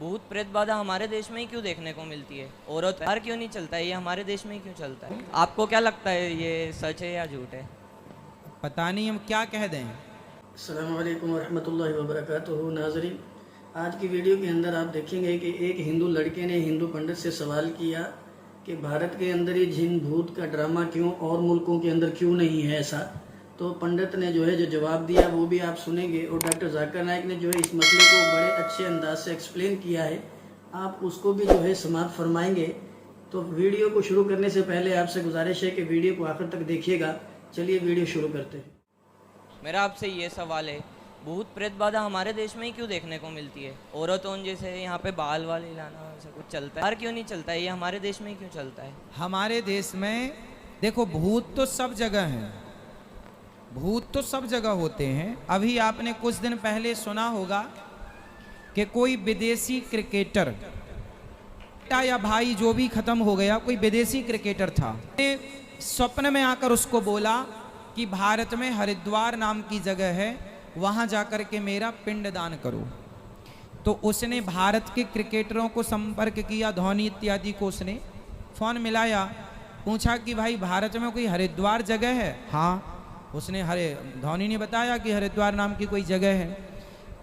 भूत प्रेत बाधा हमारे देश में ही क्यों देखने को मिलती है? औरत बाहर क्यों नहीं चलता है? ये हमारे देश में ही क्यों चलता है? आपको क्या लगता है ये सच है या झूठ है? पता नहीं हम क्या कह दें। अस्सलामु अलैकुम वरहमतुल्लाहि वबरकातुहू। नाज़रीन, आज की वीडियो के अंदर आप देखेंगे कि एक हिंदू लड़के ने हिंदू पंडित से सवाल किया कि भारत के अंदर ही जिन भूत का ड्रामा क्यों और मुल्कों के अंदर क्यों नहीं है ऐसा। तो पंडित ने जो जवाब दिया वो भी आप सुनेंगे, और डॉक्टर जाकिर नाइक ने इस मसले को बड़े अच्छे अंदाज से एक्सप्लेन किया है, आप उसको भी समाप्त फरमाएंगे। तो वीडियो को शुरू करने से पहले आपसे गुजारिश है कि वीडियो को आखिर तक देखिएगा। चलिए वीडियो शुरू करते हैं। मेरा आपसे ये सवाल है, भूत प्रेत बाधा हमारे देश में ही क्यों देखने को मिलती है? औरतों जैसे यहाँ पे बाल वाले लाना ऐसा कुछ चलता है, बाहर क्यों नहीं चलता है? ये हमारे देश में ही क्यों चलता है? हमारे देश में देखो, भूत तो सब जगह हैं, भूत तो सब जगह होते हैं। अभी आपने कुछ दिन पहले सुना होगा कि कोई विदेशी क्रिकेटर या भाई जो भी खत्म हो गया, कोई विदेशी क्रिकेटर था, स्वप्न में आकर उसको बोला कि भारत में हरिद्वार नाम की जगह है, वहां जाकर के मेरा पिंडदान करो। तो उसने भारत के क्रिकेटरों को संपर्क किया, धोनी इत्यादि को उसने फोन मिलाया, पूछा कि भाई भारत में कोई हरिद्वार जगह है? हाँ, उसने धोनी ने बताया कि हरिद्वार नाम की कोई जगह है।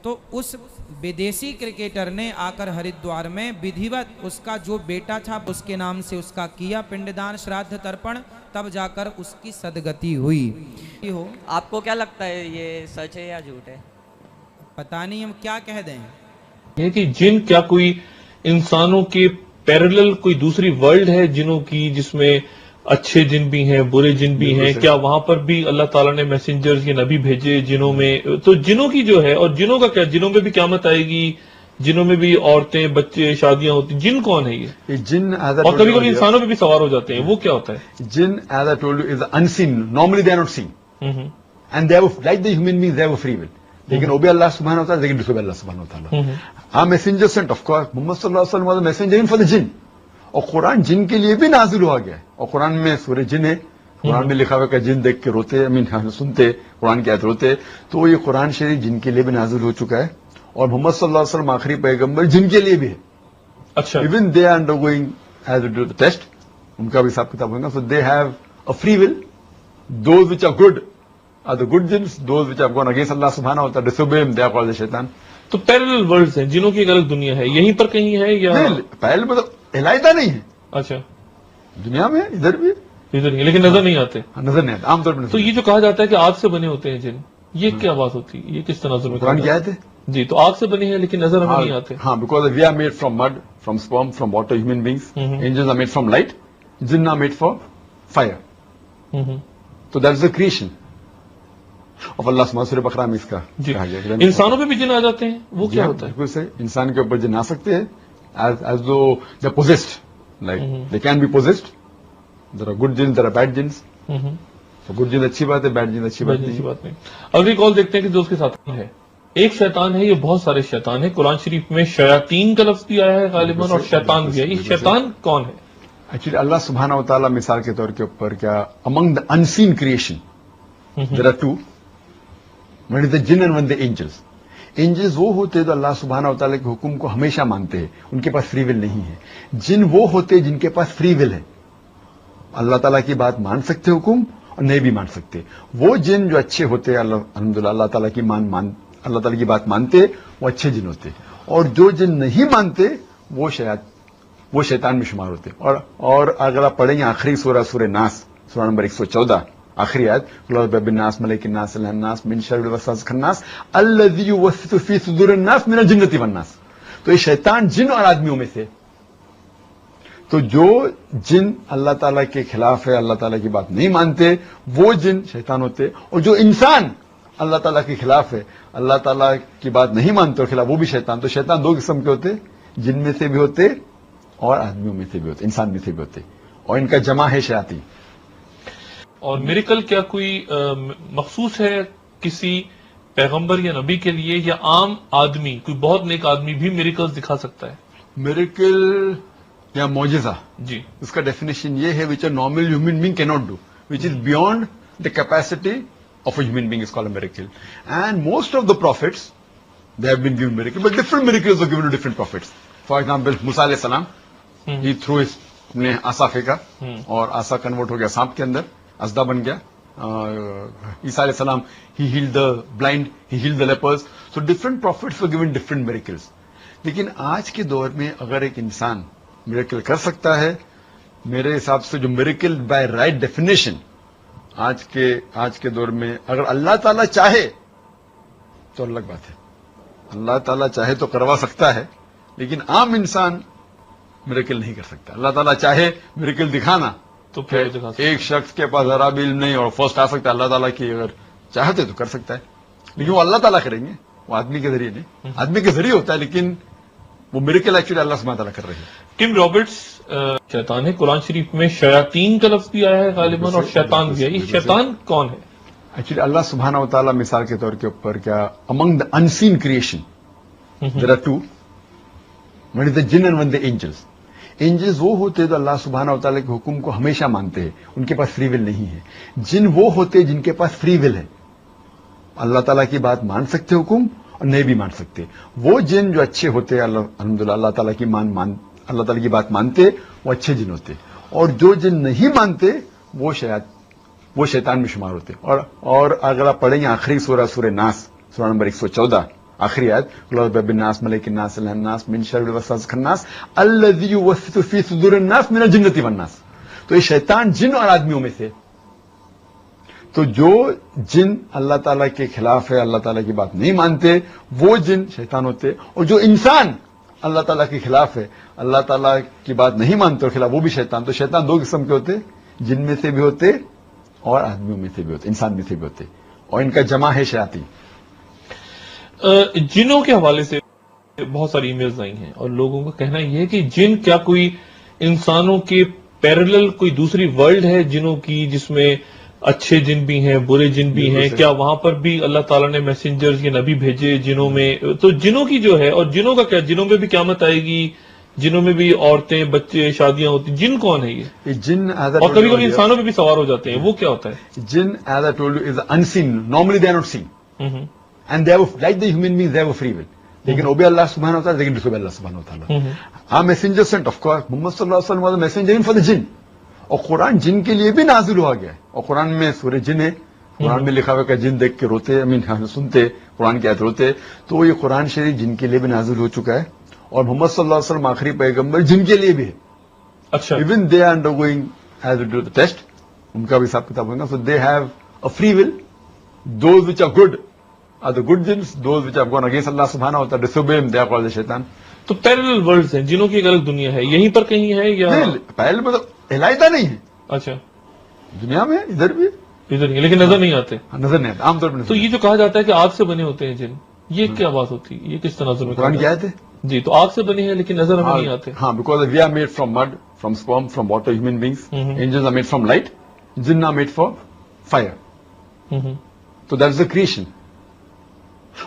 तो उस विदेशी क्रिकेटर ने आकर हरिद्वार में विधिवत उसका जो बेटा था उसके नाम से उसका किया पिंडदान, श्राद्ध, तर्पण, तब जाकर उसकी सदगति हुई। हो आपको क्या लगता है ये सच है या झूठ है? पता नहीं हम क्या कह दें। ये कि जिन क्या कोई इंसानों के पैरेलल कोई दूसरी वर्ल्ड है जिनों की, जिसमें अच्छे जिन भी हैं, बुरे जिन भी हैं? क्या वहां पर भी अल्लाह ताला ने मैसेंजर्स या नबी भेजे जिनों में? तो जिनों की जो है, और जिनों का क्या, जिनों में भी क़यामत आएगी, जिनों में भी औरतें, बच्चे, शादियां होती, जिन कौन है ये जिन? और कभी कभी इंसानों पे भी सवार हो जाते हैं, वो क्या होता है? जिन, as I told you, is unseen. Normally they are not seen, and they have, like the human beings, they have a free will. They can obey Allah subhanahu wa ta'ala, they can disobey Allah subhanahu wa ta'ala. Our messenger sent, of course, Muhammad sallallahu alaihi wasallam was a messenger even for the jinn. اور قرآن جن کے لیے بھی نازل ہوا گیا ہے، اور قرآن میں سورہ جن ہے، قرآن میں لکھا ہوا کہ جن دیکھ کے روتے، سنتے قرآن کی آیت روتے، تو یہ قرآن شریف جن کے لیے بھی نازل ہو چکا ہے، اور محمد صلی اللہ علیہ وسلم آخری پیغمبر جن کے لیے بھی ہے۔ اچھا، even they are undergoing as a test, ان کا بھی حساب کتاب ہوگا، so they have a free will. Those which are good are the good jinns, those which are gone against Allah سبحانہ و تعالی ڈسوبے ہم، دے آر کالڈ شیطان. تو پیرلل ورلڈز ہیں، جنوں کی ایک الگ دنیا ہے، یہیں پر کہیں ہے یا پہلے مطلب علیحدہ نہیں ہے؟ اچھا، دنیا میں ادھر بھی ادھر نہیں، لیکن نظر نہیں آتے. نظر نہیں آتا عام طور پر. تو یہ جو کہا جاتا ہے کہ آگ سے بنے ہوتے ہیں جن، یہ کیا بات ہوتی ہے؟ یہ کس تناظر میں قرآن کی آیت ہے جی؟ تو آگ سے بنے ہیں لیکن نظر ہمیں نہیں آتے. ہاں، because we are made from mud, from sperm, from water, human beings. Angels are made from light, jinn are made from fire. تو that is the creation of Allah سبحانہ سورہ بقرہ میں اس کا کہا گیا. انسانوں پہ بھی جن آ جاتے ہیں، وہ کیا ہوتا ہے؟ بالکل صحیح، انسان کے اوپر جن آ سکتے ہیں as though they possessed, like they can be possessed. There are good jinns, there are bad jinns. Good jinn اچھی بات ہے، بیڈ جن اچھی بات نہیں. اگلی کال دیکھتے ہیں کہ جو اس کے ساتھ ہے. ایک شیطان ہے، یہ بہت سارے شیطان ہیں. قرآن شریف میں شیاطین کا لفظ بھی آیا ہے غالباً، اور شیطان بھی ہے. یہ شیطان کون ہے؟ ایکچولی اللہ سبحانہ و تعالیٰ مثال کے طور کے اوپر کیا among the unseen creation there are two, one is the jinn and one the angels. Angels وہ ہوتے جو اللہ سبحانہ و تعالیٰ کے حکم کو ہمیشہ مانتے ہیں، ان کے پاس فری ول نہیں ہے. جن وہ ہوتے جن کے پاس فری ول ہے، اللہ تعالیٰ کی بات مان سکتے حکم اور نہیں بھی مان سکتے. وہ جن جو اچھے ہوتے ہیں، الحمدللہ اللہ تعالیٰ کی اللہ تعالیٰ کی بات مانتے، وہ اچھے جن ہوتے. اور جو جن نہیں مانتے وہ شیطان میں شمار ہوتے. اور اگر آپ پڑھیں گے آخری سورہ ناس، سورہ نمبر 114 آخری آیت، رب الناس ملک الناس الہ الناس من شر الوسواس الخناس الذی یوسوس فی صدور الناس من الجنۃ والناس. تو یہ شیطان جن اور آدمیوں میں سے. تو جو جن اللہ تعالیٰ کے خلاف ہے، اللہ تعالیٰ کی بات نہیں مانتے، وہ جن شیطان ہوتے. اور جو انسان اللہ تعالیٰ کے خلاف ہے، اللہ تعالیٰ کی بات نہیں مانتے اور خلاف، وہ بھی شیطان. تو شیطان دو قسم کے ہوتے، جن میں سے بھی ہوتے اور آدمیوں میں سے بھی ہوتے، انسان میں سے بھی ہوتے. اور ان کا جمع ہے شیاطین. اور میریکل کیا کوئی مخصوص ہے کسی پیغمبر یا نبی کے لیے، یا عام آدمی، کوئی بہت نیک آدمی بھی میریکلز دکھا سکتا ہے؟ میریکل یا معجزہ جی، اس کا ڈیفینیشن یہ ہے which a normal human being cannot do, which is beyond the capacity of a human being is called a miracle. And most of the prophets they have been given miracles, but different miracles were given to different prophets. For example, Musa alayhi salam, he threw his अपने आसा फेंका और आसा convert हो गया सांप के अंदर, असदा बन गया. ईसा अलैहि सलाम, he healed the blind, he healed the lepers. So different prophets were given different miracles. लेकिन आज के दौर में अगर एक इंसान मिरेकल कर सकता है, मेरे हिसाब से जो मिरेकल बाय राइट डेफिनेशन आज के दौर में अगर अल्लाह ताला चाहे तो अलग बात है. अल्लाह ताला चाहे तो करवा सकता है, लेकिन आम इंसान मिरेकल नहीं कर सकता. अल्लाह ताला चाहे मिरेकल दिखाना तो फिर दिखा सकता. एक शख्स के पास जरा भी नहीं और फर्स्ट आ सकता है, अल्लाह ताला की अगर चाहते तो कर सकता है, लेकिन वो अल्लाह ताला करेंगे, वो आदमी के जरिए नहीं. आदमी के जरिए होता है, लेकिन वो मिरेकल एक्चुअली अल्लाह सुब्हानहू तआला कर रहे हैं. टिम रॉबर्ट्स शैतान है. कुरान शरीफ में शयातीन का लफ्ज भी आया है गालिबन और शैतान भी है. ये शैतान कौन है? एक्चुअली अल्लाह सुब्हानहू तआला मिसाल के तौर के ऊपर क्या among the unseen creation there are two, one is the jinn and one the angels. Angels वो होते हैं जो अल्लाह सुब्हानहू तआला के हुक्म को हमेशा मानते हैं, उनके पास फ्री विल नहीं है. जिन वो होते हैं जिनके पास फ्री विल है, अल्लाह ताला की बात मान सकते हुक्म और नहीं भी मान सकते. वो जिन जो अच्छे होते हैं, अल्हम्दुलिल्लाह अल्लाह ताला की अल्लाह ताला की बात मानते, वो अच्छे जिन होते. और जो जिन नहीं मानते वो शैतान में शुमार होते. और अगर आप पढ़ेंगे आखिरी सूरह नास, सूरह नंबर 114 आखिरी आयत, नास मलिक नास नास मिन शर्रिल वसवासिल खन्नास अल्लज़ी युवस्विसु फी सुदूरिन नास मिनल जिन्नति वन नास. तो ये शैतान जिन और आदमियों में से. तो जो जिन अल्लाह ताला के खिलाफ है, अल्लाह ताला की बात नहीं मानते, वो जिन शैतान होते. और जो इंसान अल्लाह ताला के खिलाफ है, अल्लाह ताला की बात नहीं मानते और खिलाफ, वो भी शैतान. तो शैतान दो किस्म के होते, जिन में से भी होते और आदमियों में से भी होते, इंसान में से भी होते, और इनका जमा है शयातीन. जिनों के हवाले से बहुत सारी ईमेल्स आई हैं और लोगों का कहना यह है कि जिन क्या कोई इंसानों के पैरेलल कोई दूसरी वर्ल्ड है जिनों की, जिसमें अच्छे जिन भी हैं, बुरे जिन भी हैं. क्या वहां पर भी अल्लाह ताला ने मैसेंजर्स या नबी भेजे जिनों में? तो जिनों की जो है, और जिनों का क्या, जिनों में भी क़यामत आएगी, जिनों में भी औरतें बच्चे शादियां होती. जिन कौन है ये जिन? और कभी कभी इंसानों पे भी सवार हो जाते हैं, वो क्या होता है? Jinn, as I told you, is unseen. Normally they are not seen and they have, like the human beings, they have a free will. They can obey Allah subhanahu wa ta'ala, they can disobey Allah subhanahu wa ta'ala. Our messenger sent, of course, Muhammad sallallahu alaihi wasallam was a messenger even for the jinn. और कुरान जिन के लिए भी नाजिल हुआ गया है. और कुरान में सूरह जिन है, कुरान में लिखा हुआ है जिन देख के रोते, सुनते कुरान की आयत रोते. तो ये कुरान शरीफ जिन के लिए भी नाजिल हो चुका है. और मोहम्मद सल्लल्लाहु अलैहि वसल्लम आखिरी पैगंबर जिन के लिए भी है. अच्छा. Even they are undergoing as the test, उनका भी हिसाब किताब होगा. So they have a free will. Those which are good are the good jinns, those which have gone against Allah subhanahu wa ta'ala, disobey him, they are called the shaitan. तो parallel worlds हैं, जिनों की एक अलग दुनिया है, यहीं पर कहीं है या पैरेलल मतलब इलाइदा नहीं है. अच्छा, दुनिया में इधर भी, इधर नहीं, लेकिन नजर नहीं आते. नजर नहीं आते आमतौर पर. तो ये जो कहा जाता है कि आग से बने होते हैं जिन, ये क्या बात होती है? ये किस तनाजुर में कुरान की आयत है जी. तो आग से बने हैं लेकिन नजर हमें नहीं आते. हाँ, because we are made from mud, from sperm, from water, human beings. Angels are made from light, jinn are made for fire. तो that is the creation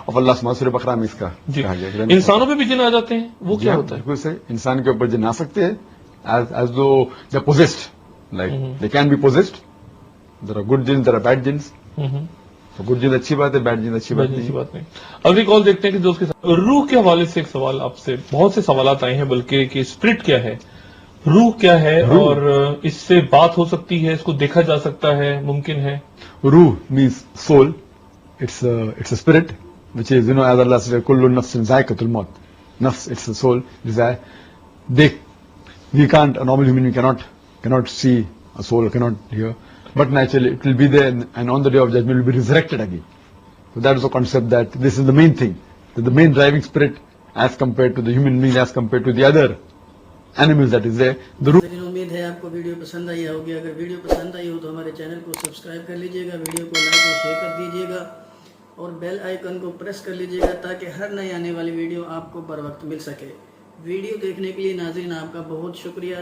of Allah Surah Baqarah में इसका कहा गया. इंसानों पे भी जिन आ जाते हैं, वो क्या होता है? बिल्कुल से इंसान के ऊपर जिन आ सकते हैं, as though they are possessed, like they can be possessed. There are good jinn, there are bad jinns. तो गुड जिन अच्छी बात है, बैड जिन अच्छी बात नहीं. अगली कॉल देखते हैं कि दोस्त के साथ. रूह के हवाले से एक सवाल आपसे, बहुत से सवाल आए हैं बल्कि, कि स्पिरिट क्या है, रूह क्या है, और इससे बात हो सकती है, इसको देखा जा सकता है, मुमकिन है? रूह means soul. It's a spirit which is, you know, as Allah says, kullu nafsin zaiqatul maut. Nafs, it's the soul, desire. We can't, a normal human being cannot see a soul, cannot hear, but naturally it will be there, and on the day of judgment it will be resurrected again. So that is the concept, that this is the main thing, that the main driving spirit as compared to the human being, as compared to the other animals that is there. The root. उम्मीद है आपको video पसंद आई होगी. अगर video पसंद आई हो तो हमारे चैनल को सब्सक्राइब कर लीजिएगा, वीडियो को लाइक और शेयर कर दीजिएगा, और बेल आइकन को प्रेस कर लीजिएगा ताकि हर नई आने वाली वीडियो आपको बर वक्त मिल सके. वीडियो देखने के लिए नाज़रीन आपका बहुत शुक्रिया.